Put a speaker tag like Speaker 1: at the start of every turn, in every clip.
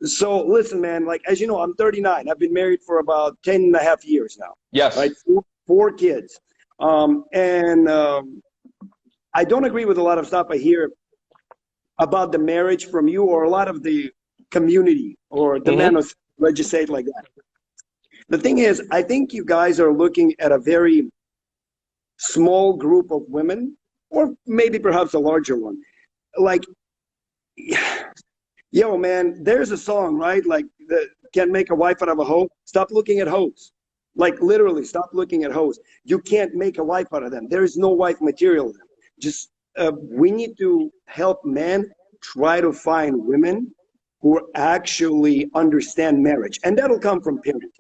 Speaker 1: So listen, man, like, as you know, I'm 39. I've been married for about 10 and a half years now,
Speaker 2: Yes.
Speaker 1: right? Four kids. And I don't agree with a lot of stuff I hear about the marriage from you or a lot of the community or the
Speaker 2: Mm-hmm.
Speaker 1: man of, let's just say it like that. The thing is, I think you guys are looking at a very small group of women, or maybe perhaps a larger one. Like, yo, man, there's a song, right? Like, the can't make a wife out of a hoe. Stop looking at hoes. Like, literally, stop looking at hoes. You can't make a wife out of them. There is no wife material in them. Just, we need to help men try to find women who actually understand marriage. And that'll come from parenting.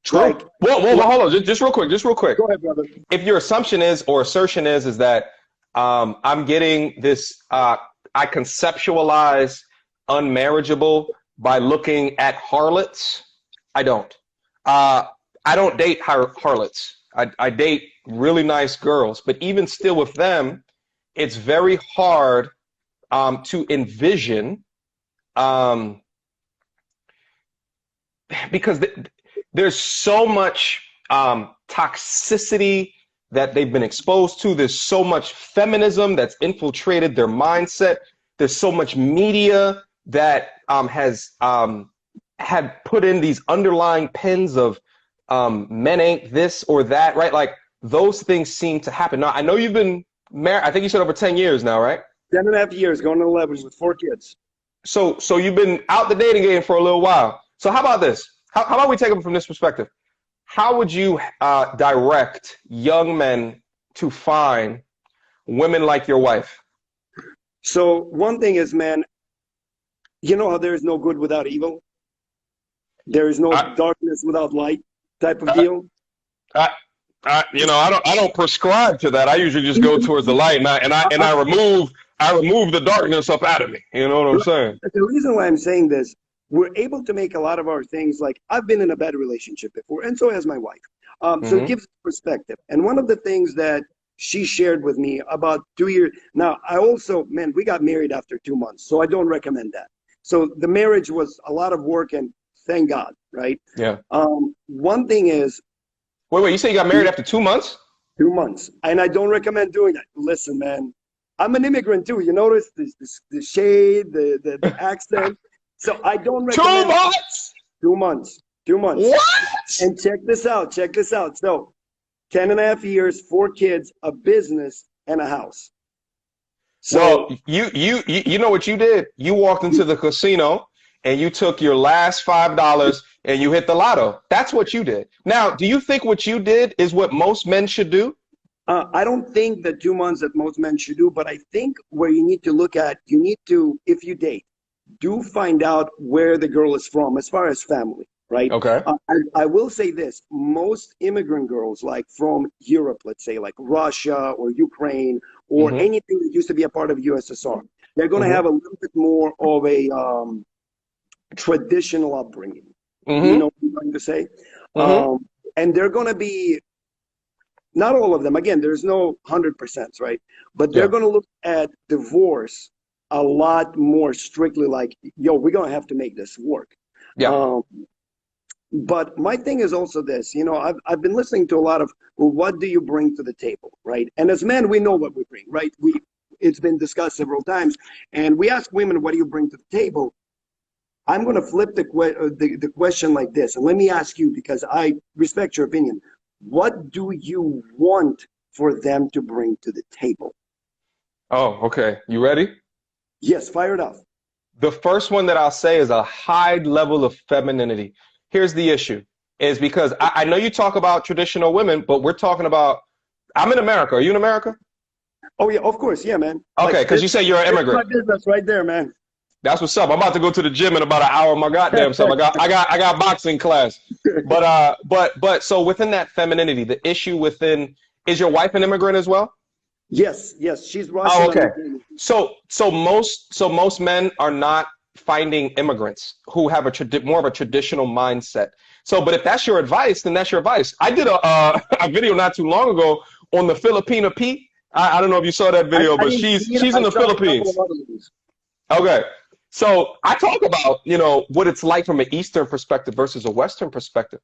Speaker 2: True.
Speaker 1: Like,
Speaker 2: Well,
Speaker 1: like
Speaker 2: hold on, just real quick, just real quick.
Speaker 1: go ahead, brother.
Speaker 2: If your assumption is or assertion is that I'm getting this, I conceptualize unmarriageable by looking at harlots. I don't. I don't date harlots. I date really nice girls, but even still with them, it's very hard to envision because there's so much toxicity that they've been exposed to. There's so much feminism that's infiltrated their mindset. There's so much media that has had put in these underlying pins of men ain't this or that, right? Like those things seem to happen. Now, I know you've been married, I think you said over 10 years now, right?
Speaker 1: 10 and a half years, going to 11 with 4 kids.
Speaker 2: So you've been out the dating game for a little while. So how about this? How about we take it from this perspective? How would you direct young men to find women like your wife?
Speaker 1: So one thing is, man, you know how there is no good without evil? There is no darkness without light type of deal?
Speaker 2: I don't prescribe to that. I usually just go towards the light, and I remove the darkness up out of me. You know what I'm saying?
Speaker 1: The reason why I'm saying this, we're able to make a lot of our things, like I've been in a bad relationship before, and so has my wife. So it gives perspective. And one of the things that she shared with me about 2 years, now I also, man, we got married after 2 months, so I don't recommend that. So the marriage was a lot of work, and thank God, right?
Speaker 2: Yeah.
Speaker 1: One thing is,
Speaker 2: Wait, you say you got married after 2 months?
Speaker 1: 2 months, and I don't recommend doing that. Listen, man, I'm an immigrant too. You notice the shade, the accent. So I don't recommend
Speaker 2: 2 months.
Speaker 1: 2 months. 2 months.
Speaker 2: What?
Speaker 1: And check this out. Check this out. So 10 and a half years, 4 kids, a business, and a house. So
Speaker 2: Well, you know what you did? You walked into the casino and you took your last $5 and you hit the lotto. That's what you did. Now, do you think what you did is what most men should do?
Speaker 1: I don't think the 2 months that most men should do, but I think where you need to look at, you need to, if you date, do find out where the girl is from as far as family, right?
Speaker 2: Okay.
Speaker 1: I will say this, most immigrant girls, like from Europe, let's say like Russia or Ukraine or anything that used to be a part of USSR, they're going to have a little bit more of a traditional upbringing. You know what I'm trying to say? And they're going to be, not all of them, again, there's no 100%, right? But they're going to look at divorce a lot more strictly, like, yo, we're going to have to make this work.
Speaker 2: Yeah.
Speaker 1: But my thing is also this, you know, I've been listening to a lot of, well, what do you bring to the table, right? And as men, we know what we bring, right? It's been discussed several times. And we ask women, what do you bring to the table? I'm going to flip the question like this. And let me ask you, because I respect your opinion. What do you want for them to bring to the table?
Speaker 2: Oh, okay. You ready?
Speaker 1: Yes, fire it off.
Speaker 2: The first one that I'll say is a high level of femininity. Here's the issue, is because I know you talk about traditional women, but we're talking about, I'm in America. Are you in America?
Speaker 1: Oh, yeah, of course. Yeah, man.
Speaker 2: Okay, because you say you're an immigrant.
Speaker 1: My business right there, man.
Speaker 2: That's what's up. I'm about to go to the gym in about an hour of my goddamn self. I got boxing class. But so within that femininity, the issue within, is your wife an immigrant as well?
Speaker 1: Yes, she's Russian.
Speaker 2: Oh, okay. So most men are not finding immigrants who have more of a traditional mindset. So, but if that's your advice, then that's your advice. I did a video not too long ago on the Filipina Pete. I don't know if you saw that video, but she's in the Philippines. Okay. So I talk about, you know, what it's like from an Eastern perspective versus a Western perspective.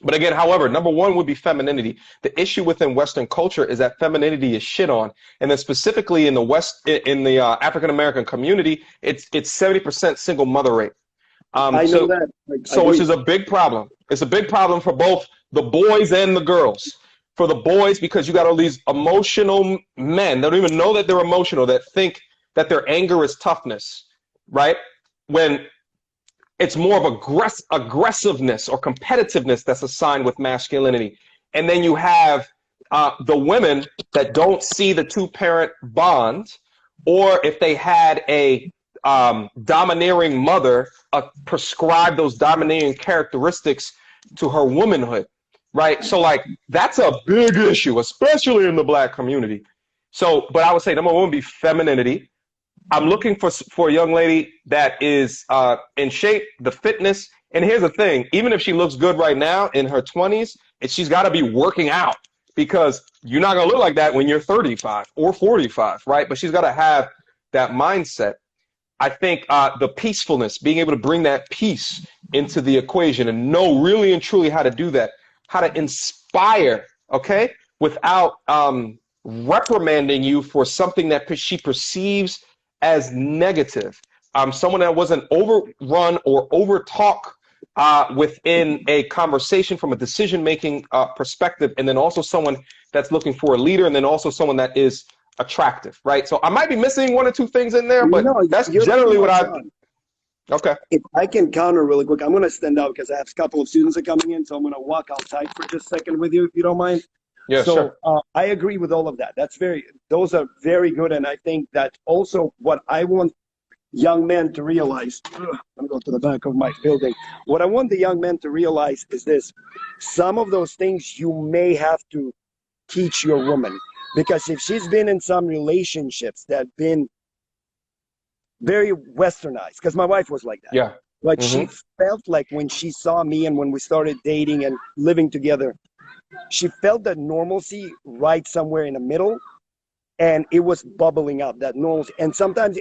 Speaker 2: But again, however, number one would be femininity. The issue within Western culture is that femininity is shit on, and then specifically in the in the African American community, it's 70% single mother rate.
Speaker 1: I know
Speaker 2: So
Speaker 1: that.
Speaker 2: which is a big problem. It's a big problem for both the boys and the girls. For the boys, because you got all these emotional men that don't even know that they're emotional, that think that their anger is toughness, right? When it's more of aggressiveness or competitiveness that's assigned with masculinity. And then you have the women that don't see the two-parent bond, or if they had a domineering mother, prescribe those domineering characteristics to her womanhood, right? So like that's a big issue, especially in the Black community. So, but I would say number one would be femininity. I'm looking for a young lady that is in shape, the fitness. And here's the thing, even if she looks good right now in her 20s, she's got to be working out, because you're not going to look like that when you're 35 or 45, right? But she's got to have that mindset. I think the peacefulness, being able to bring that peace into the equation and know really and truly how to do that, how to inspire, okay, without reprimanding you for something that she perceives as negative. Someone that wasn't overrun or overtalk within a conversation from a decision-making perspective, and then also someone that's looking for a leader, and then also someone that is attractive, right? So I might be missing one or two things in there, but no, that's generally what I. Okay.
Speaker 1: If I can counter really quick, I'm going to stand out because I have a couple of students that are coming in, so I'm going to walk outside for just a second with you, if you don't mind.
Speaker 2: Yeah,
Speaker 1: so,
Speaker 2: sure.
Speaker 1: I agree with all of that. Those are very good, and I think that's also what I want young men to realize. I'm going to go to the back of my building. What I want the young men to realize is this: some of those things you may have to teach your woman, because if she's been in some relationships that have been very westernized, because my wife was like that.
Speaker 2: Yeah.
Speaker 1: Like she felt like when she saw me and when we started dating and living together, she felt that normalcy right somewhere in the middle, and it was bubbling up, that normalcy. And sometimes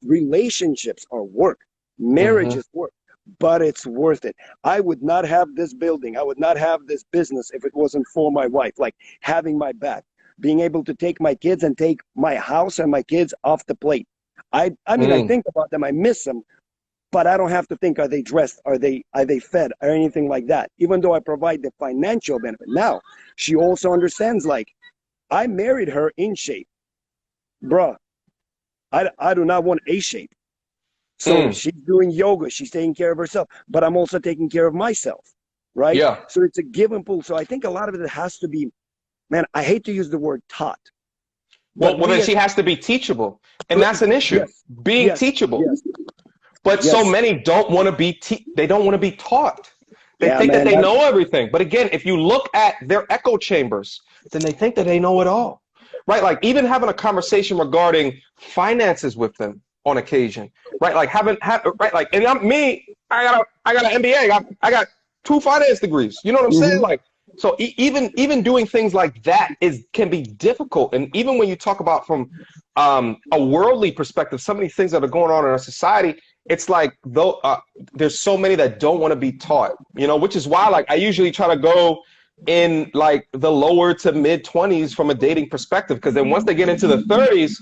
Speaker 1: relationships are work, marriage is work, but it's worth it. I would not have this building, I would not have this business if it wasn't for my wife. Like having my back, being able to take my kids and take my house and my kids off the plate. I mean, I think about them, I miss them, but I don't have to think, are they dressed? Are they fed or anything like that? Even though I provide the financial benefit. Now, she also understands, like, I married her in shape. Bruh, I do not want a shape. So she's doing yoga. She's taking care of herself. But I'm also taking care of myself, right?
Speaker 2: Yeah.
Speaker 1: So it's a give and pull. So I think a lot of it has to be, man, I hate to use the word taught.
Speaker 2: Well, then she has to be teachable. And that's an issue, being teachable. Yes. But so many don't want to be they don't want to be taught. They think that they know everything. But again, if you look at their echo chambers, then they think that they know it all, right? Like even having a conversation regarding finances with them on occasion, right? Like right? Like, and I got an MBA. I got 2 finance degrees. You know what I'm saying? Like, so even doing things like that can be difficult. And even when you talk about from a worldly perspective, so many things that are going on in our society, it's like though there's so many that don't want to be taught, you know, which is why like I usually try to go in like the lower to mid 20s from a dating perspective, because then once they get into the 30s,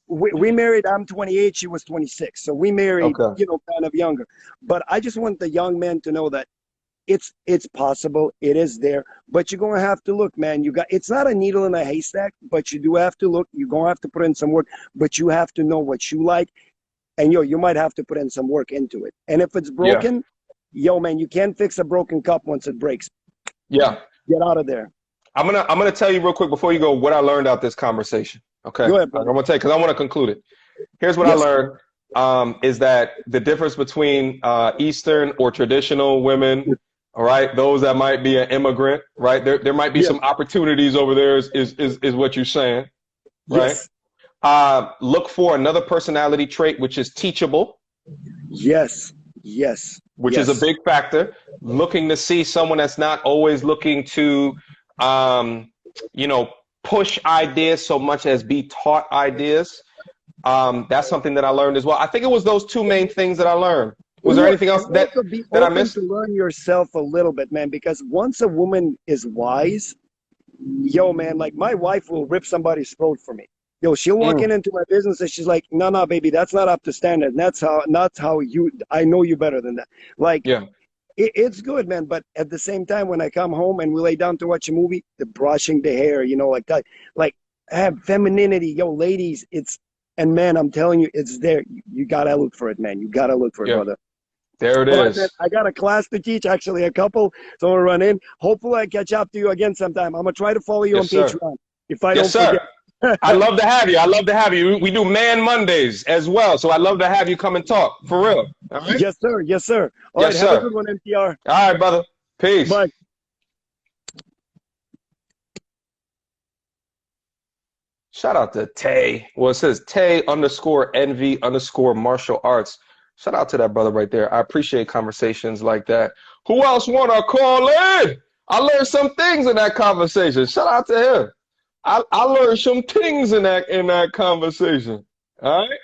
Speaker 1: we married. I'm 28, she was 26, so we married, you know, kind of younger. But I just want the young men to know that it's possible, it is there, but you're gonna have to look, man. It's not a needle in a haystack, but you do have to look. You're gonna have to put in some work, but you have to know what you like, and you might have to put in some work into it. And if it's broken, man, you can't fix a broken cup once it breaks.
Speaker 2: Yeah,
Speaker 1: get out of there.
Speaker 2: I'm gonna tell you real quick before you go what I learned out this conversation. Okay,
Speaker 1: go ahead,
Speaker 2: I'm gonna tell you because I want to conclude it. Here's what I learned: is that the difference between Eastern or traditional women. All right, those that might be an immigrant, right? There might be some opportunities over there, is what you're saying, right? Yes. Look for another personality trait which is teachable.
Speaker 1: Yes.
Speaker 2: Which is a big factor. Looking to see someone that's not always looking to, you know, push ideas so much as be taught ideas. That's something that I learned as well. I think it was those two main things that I learned. Was there
Speaker 1: Look,
Speaker 2: anything else
Speaker 1: and also be
Speaker 2: that I
Speaker 1: open
Speaker 2: missed?
Speaker 1: to learn yourself a little bit, man, because once a woman is wise, yo, man, like my wife will rip somebody's throat for me. Yo, she'll walk
Speaker 2: Mm,
Speaker 1: into my business and she's like, no, no, baby, that's not up to standard. And that's how you, I know you better than that. Like,
Speaker 2: yeah,
Speaker 1: it's good, man. But at the same time, when I come home and we lay down to watch a movie, the brushing the hair, like that, like have femininity, yo, ladies, and man, I'm telling you, it's there. You gotta look for it, man. You gotta look for it,
Speaker 2: yeah.
Speaker 1: brother.
Speaker 2: There it
Speaker 1: All right, man.
Speaker 2: is.
Speaker 1: I got a class to teach, actually, a couple. So I'm gonna run in. Hopefully, I catch up to you again sometime. I'm gonna try to follow you on
Speaker 2: Yes, sir.
Speaker 1: Patreon if I
Speaker 2: Yes,
Speaker 1: don't forget.
Speaker 2: sir. I'd love to have you. I'd love to have you. We do Man Mondays as well, so I'd love to have you come and talk for real. All right.
Speaker 1: Yes, sir. Yes, sir. All right.
Speaker 2: Yes,
Speaker 1: Have a
Speaker 2: sir.
Speaker 1: good one, MTR.
Speaker 2: All right, brother. Peace.
Speaker 1: Bye.
Speaker 2: Shout out to Tay. Well, it says Tay_NV_martial arts. Shout out to that brother right there. I appreciate conversations like that. Who else wanna call in? I learned some things in that conversation. Shout out to him. I learned some things in that conversation. All right.